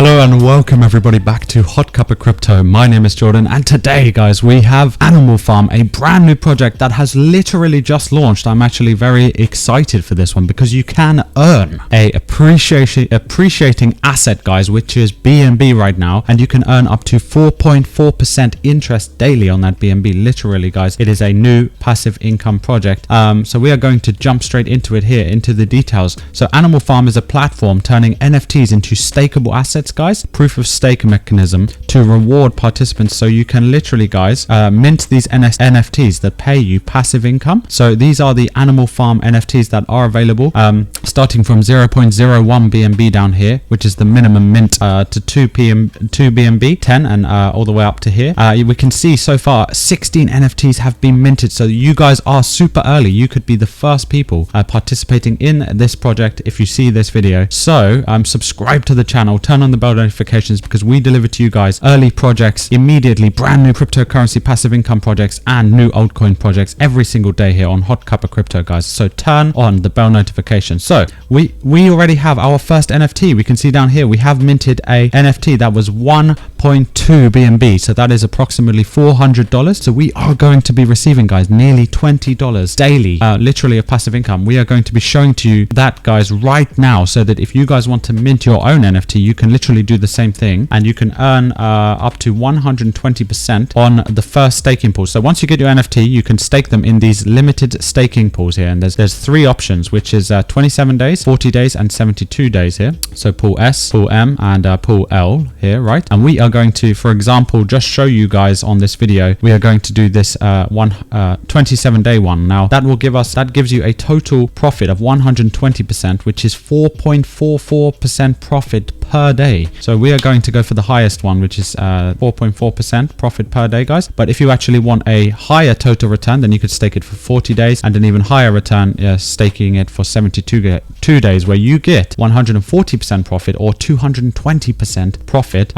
Hello and welcome everybody back to HotCuppaCrypto. My name is Jordan, and today guys we have Animal Farm, a brand new project that has literally just launched. I'm actually very excited for this one because you can earn a appreciating asset guys, which is BNB right now, and you can earn up to 4.4% interest daily on that BNB. Literally guys, it is a new passive income project. So we are going to jump straight into it here, into the details. So Animal Farm is a platform turning NFTs into stakeable assets guys, proof of stake mechanism to reward participants. So you can literally guys mint these NFTs that pay you passive income. So these are the Animal Farm NFTs that are available, starting from 0.01 BNB down here, which is the minimum mint, to 2 BNB 10 and all the way up to here. We can see so far 16 NFTs have been minted, so you guys are super early. You could be the first people participating in this project if you see this video. So subscribe to the channel, turn on the bell notifications, because we deliver to you guys early projects immediately, brand new cryptocurrency passive income projects and new altcoin projects every single day here on HotCuppaCrypto guys. So turn on the bell notification. So we already have our first NFT. We can see down here we have minted a NFT that was 1.2 BNB, so that is approximately $400. So we are going to be receiving guys nearly $20 daily, literally of passive income. We are going to be showing to you that guys right now, so that if you guys want to mint your own NFT, you can literally do the same thing and you can earn up to 120% on the first staking pool. So once you get your NFT, you can stake them in these limited staking pools here, and there's three options, which is 27 days, 40 days and 72 days here. So pool S, pool M and pool L here, right? And we are going to, for example, just show you guys on this video, we are going to do this 27-day one. Now that gives you a total profit of 120%, which is 4.44% profit per day. So we are going to go for the highest one, which is 4.4% profit per day guys. But if you actually want a higher total return, then you could stake it for 40 days and an even higher return, staking it for 72 days, where you get 140% profit or 220% profit.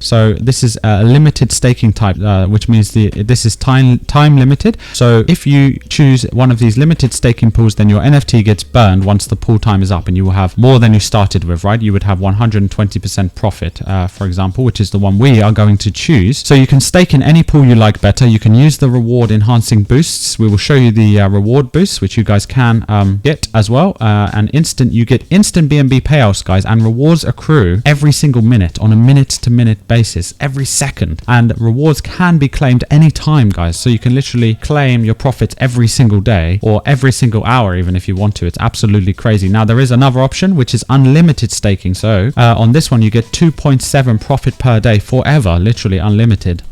So this is a limited staking type, which means this is time limited. So if you choose one of these limited staking pools, then your NFT gets burned once the pool time is up, and you will have more than you started with, right? You would have 120% profit, for example, which is the one we are going to choose. So you can stake in any pool you like better. You can use the reward enhancing boosts. We will show you the reward boosts, which you guys can get as well. And you get instant BNB payouts guys, and rewards accrue every single minute on a minute-to-minute basis, every second, and rewards can be claimed anytime guys. So you can literally claim your profits every single day or every single hour even if you want to. It's absolutely crazy. Now there is another option, which is unlimited staking. So on this one you get 2.7 profit per day forever, literally unlimited.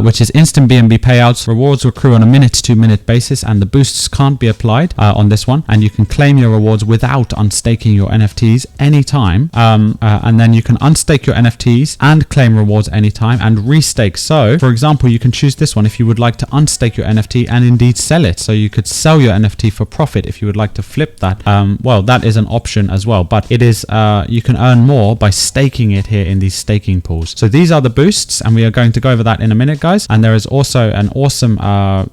Which is instant BNB payouts. Rewards accrue on a minute-to-minute basis, and the boosts can't be applied on this one, and you can claim your rewards without unstaking your NFTs anytime. And then you can unstake your NFTs and claim rewards anytime and restake. So for example, you can choose this one if you would like to unstake your NFT and indeed sell it. So you could sell your NFT for profit if you would like to flip that. Well, that is an option as well, but it is you can earn more by staking it here in these staking pools. So these are the boosts, and we are going to go over that in a minute guys. And there is also an awesome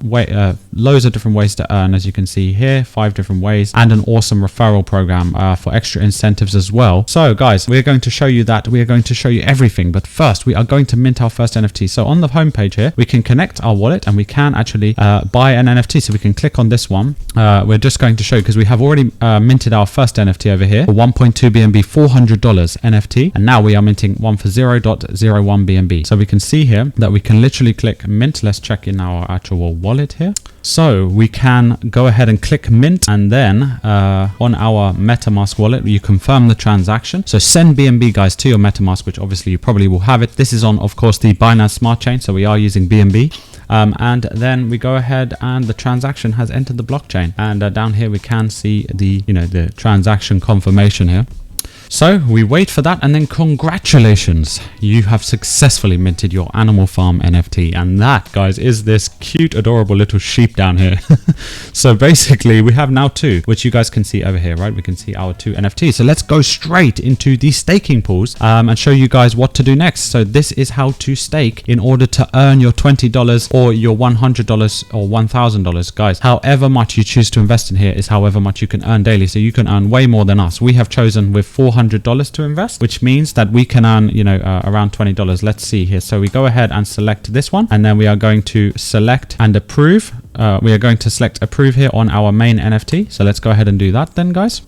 way, loads of different ways to earn, as you can see here, 5 different ways, and an awesome referral program for extra incentives as well. So guys, we're going to show you that. We are going to show you everything, but first we are going to mint our first NFT. So on the home page here, we can connect our wallet and we can actually buy an NFT. So we can click on this one. We're just going to show you because we have already minted our first NFT over here for 1.2 BNB, $400 NFT, and now we are minting one for 0.01 BNB. So we can see here that we can literally click mint. Let's check in our actual wallet here. So we can go ahead and click mint, and then on our MetaMask wallet you confirm the transaction. So send BNB guys to your MetaMask, which obviously you probably will have it. This is on, of course, the Binance Smart Chain, so we are using BNB. And then we go ahead and the transaction has entered the blockchain, and down here we can see the the transaction confirmation here. So we wait for that, and then congratulations, you have successfully minted your Animal Farm NFT. And that, guys, is this cute, adorable little sheep down here. So basically we have now 2, which you guys can see over here, right? We can see our 2 NFTs. So let's go straight into the staking pools and show you guys what to do next. So this is how to stake in order to earn your $20 or your $100 or $1,000, guys. However much you choose to invest in here is however much you can earn daily. So you can earn way more than us. We have chosen with $400 $400 to invest, which means that we can earn, you know, around $20. Let's see here. So we go ahead and select this one, and then we are going to select and approve. We are going to select approve here on our main NFT. So let's go ahead and do that then, guys.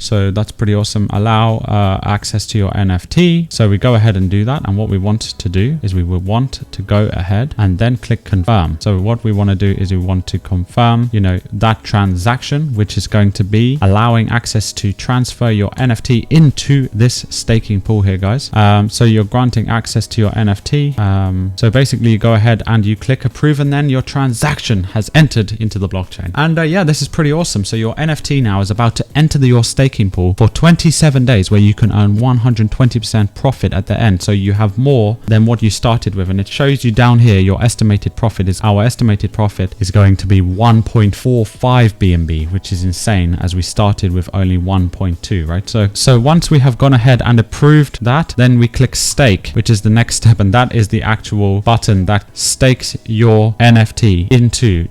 So that's pretty awesome. Allow access to your NFT. So we go ahead and do that. And what we want to do is we will want to go ahead and then click confirm. So what we want to do is we want to confirm, you know, that transaction, which is going to be allowing access to transfer your NFT into this staking pool here, guys. So you're granting access to your NFT. So basically you go ahead and you click approve, and then your transaction has entered into the blockchain. And yeah, this is pretty awesome. So your NFT now is about to enter your staking pool for 27 days, where you can earn 120% profit at the end. So you have more than what you started with, and it shows you down here your estimated profit is, our estimated profit is going to be 1.45 BNB, which is insane, as we started with only 1.2, right? So once we have gone ahead and approved that, then we click stake, which is the next step, and that is the actual button that stakes your NFT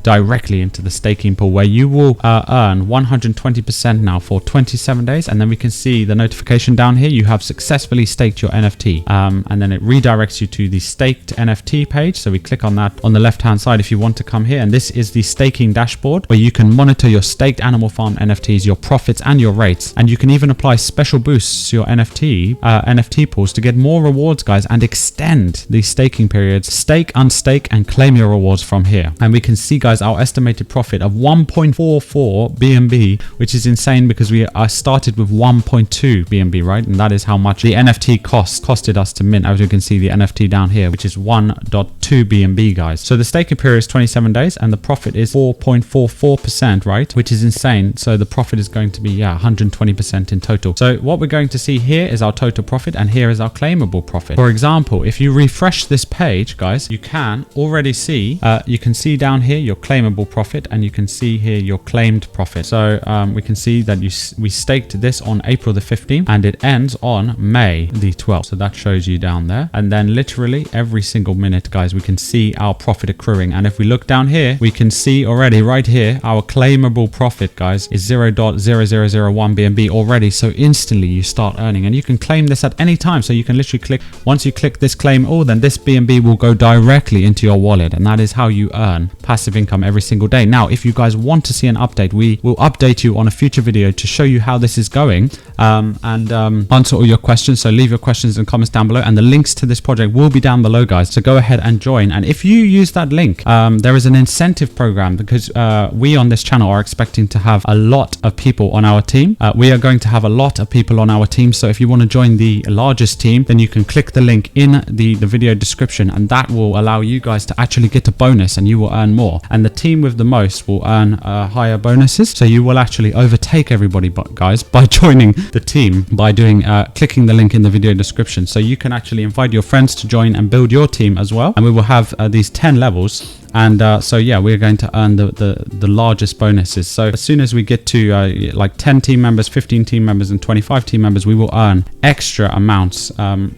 directly into the staking pool, where you will earn 120% now for 27 days. And then we can see the notification down here, you have successfully staked your NFT, and then it redirects you to the staked NFT page. So we click on that on the left hand side if you want to come here, and this is the staking dashboard, where you can monitor your staked Animal Farm NFTs, your profits and your rates, and you can even apply special boosts to your NFT pools to get more rewards, guys, and extend the staking periods. Stake, unstake, and claim your rewards from here. And we can see, guys, our estimated profit of 1.44 BNB, which is insane because we started with 1.2 BNB, right? And that is how much the NFT costed us to mint. As you can see, the NFT down here, which is 1.2 BNB, guys. So the staking period is 27 days, and the profit is 4.44%, right? Which is insane. So the profit is going to be, yeah, 120% in total. So what we're going to see here is our total profit, and here is our claimable profit. For example, if you refresh this page, guys, you can already see, you can see down here your claimable profit, and you can see here your claimed profit. So we can see that we staked this on April the 15th, and it ends on May the 12th. So that shows you down there. And then literally every single minute, guys, we can see our profit accruing. And if we look down here, we can see already right here, our claimable profit, guys, is 0.0001 BNB already. So instantly you start earning, and you can claim this at any time. So you can literally click, once you click this claim all, then this BNB will go directly into your wallet. And that is how you earn passive income every single day. Now, if you guys want to see an update, we will update you on a future video to show you how this is going, and answer all your questions. So leave your questions in comments down below, and the links to this project will be down below, guys. So go ahead and join. And if you use that link, there is an incentive program, because we on this channel are expecting to have a lot of people on our team. We are going to have a lot of people on our team. So if you want to join the largest team, then you can click the link in the video description, and that will allow you guys to actually get a bonus, and you will earn more. And the team with the most will earn higher bonuses. So you will actually overtake everybody, guys, by joining the team, by doing clicking the link in the video description. So you can actually invite your friends to join and build your team as well. And we will have these 10 levels. And so yeah, we're going to earn the largest bonuses. So as soon as we get to like 10 team members, 15 team members, and 25 team members, we will earn extra amounts.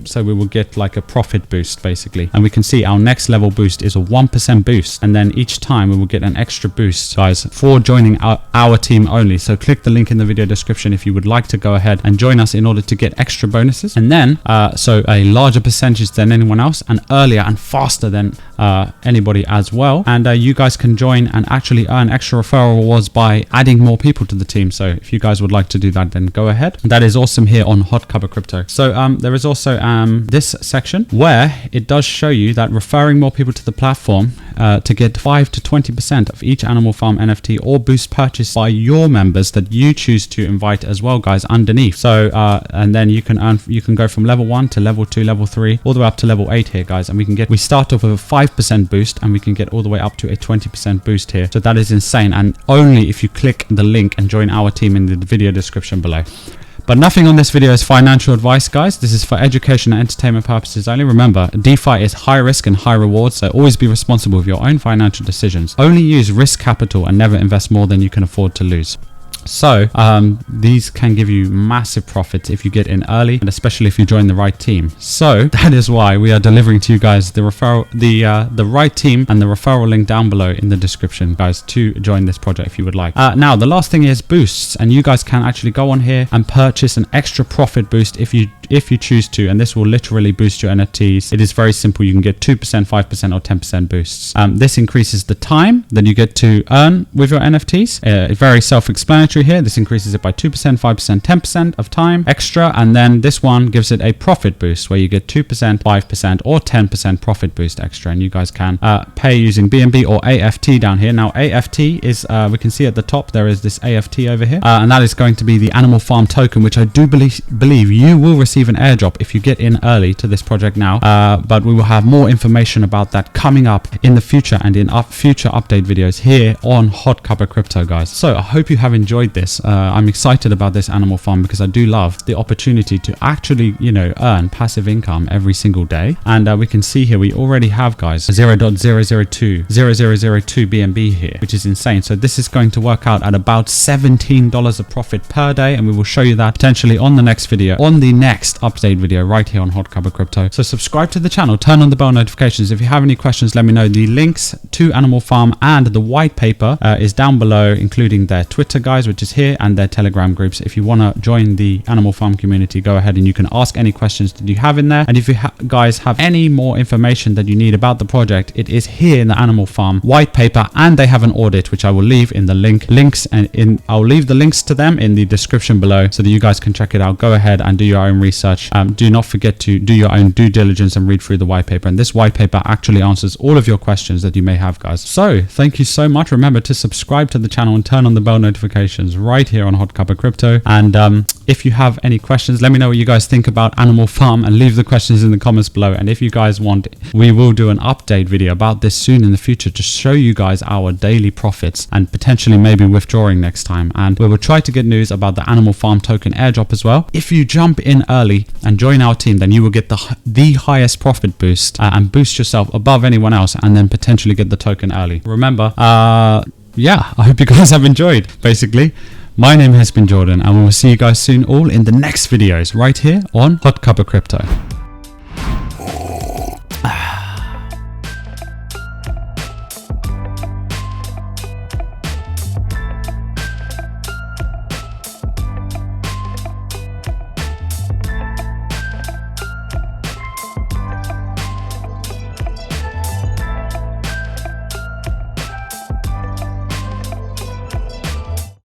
So we will get like a profit boost, basically. And we can see our next level boost is a 1% boost, and then each time we will get an extra boost, guys, for joining our team only. So click the link in the video description if you would like to go ahead and join us in order to get extra bonuses, and then so a larger percentage than anyone else, and earlier and faster than anybody as well. And you guys can join and actually earn extra referral rewards by adding more people to the team. So if you guys would like to do that, then go ahead. That is awesome here on HotCuppaCrypto. So there is also this section where it does show you that referring more people to the platform to get 5 to 20% of each Animal Farm NFT or boost purchased by your members that you choose to invite as well, guys, underneath. So and then you can go from level 1 to level 2, level 3, all the way up to level 8 here, guys. And we start off with a 5% boost, and we can get all the way up to a 20% boost here. So that is insane, and only if you click the link and join our team in the video description below. But nothing on this video is financial advice, guys. This is for education and entertainment purposes only. Remember, DeFi is high risk and high reward, so always be responsible with your own financial decisions. Only use risk capital and never invest more than you can afford to lose. So these can give you massive profits if you get in early, and especially if you join the right team. So that is why we are delivering to you guys the referral, the right team, and the referral link down below in the description, guys, to join this project if you would like. Now the last thing is boosts, and you guys can actually go on here and purchase an extra profit boost if you choose to, and this will literally boost your NFTs. It is very simple. You can get 2%, 5%, or 10% boosts. This increases the time that you get to earn with your NFTs. Very self-explanatory here. This increases it by 2%, 5%, 10% of time extra, and then this one gives it a profit boost where you get 2%, 5%, or 10% profit boost extra, and you guys can pay using BNB or AFT down here. Now AFT is, we can see at the top there is this AFT over here, and that is going to be the Animal Farm token, which I do believe you will receive an airdrop if you get in early to this project now, but we will have more information about that coming up in the future and in future update videos here on HotCuppaCrypto, guys. So I hope you have enjoyed this. I'm excited about this Animal Farm because I do love the opportunity to actually, you know, earn passive income every single day. And we can see here we already have, guys, 0.0002 BNB here, which is insane. So this is going to work out at about $17 of profit per day, and we will show you that potentially on the next video, on the next update video right here on HotCuppaCrypto. So subscribe to the channel, turn on the bell notifications. If you have any questions, let me know. The links to Animal Farm and the white paper is down below, including their Twitter, guys, which is here, and their Telegram groups. If you want to join the Animal Farm community, go ahead and you can ask any questions that you have in there. And if you guys have any more information that you need about the project, it is here in the Animal Farm white paper, and they have an audit, which I will leave in the links, and I'll leave the links to them in the description below so that you guys can check it out. Go ahead and do your own research. Do not forget to do your own due diligence and read through the white paper, and this white paper actually answers all of your questions that you may have, guys. So thank you so much. Remember to subscribe to the channel and turn on the bell notifications right here on HotCuppaCrypto. And if you have any questions, let me know what you guys think about Animal Farm, and leave the questions in the comments below. And if you guys want, we will do an update video about this soon in the future to show you guys our daily profits and potentially maybe withdrawing next time. And we will try to get news about the Animal Farm token airdrop as well. If you jump in early and join our team, then you will get the highest profit boost and boost yourself above anyone else, and then potentially get the token early. Remember, yeah, I hope you guys have enjoyed. Basically, my name has been Jordan, and we will see you guys soon all in the next videos right here on HotCuppaCrypto.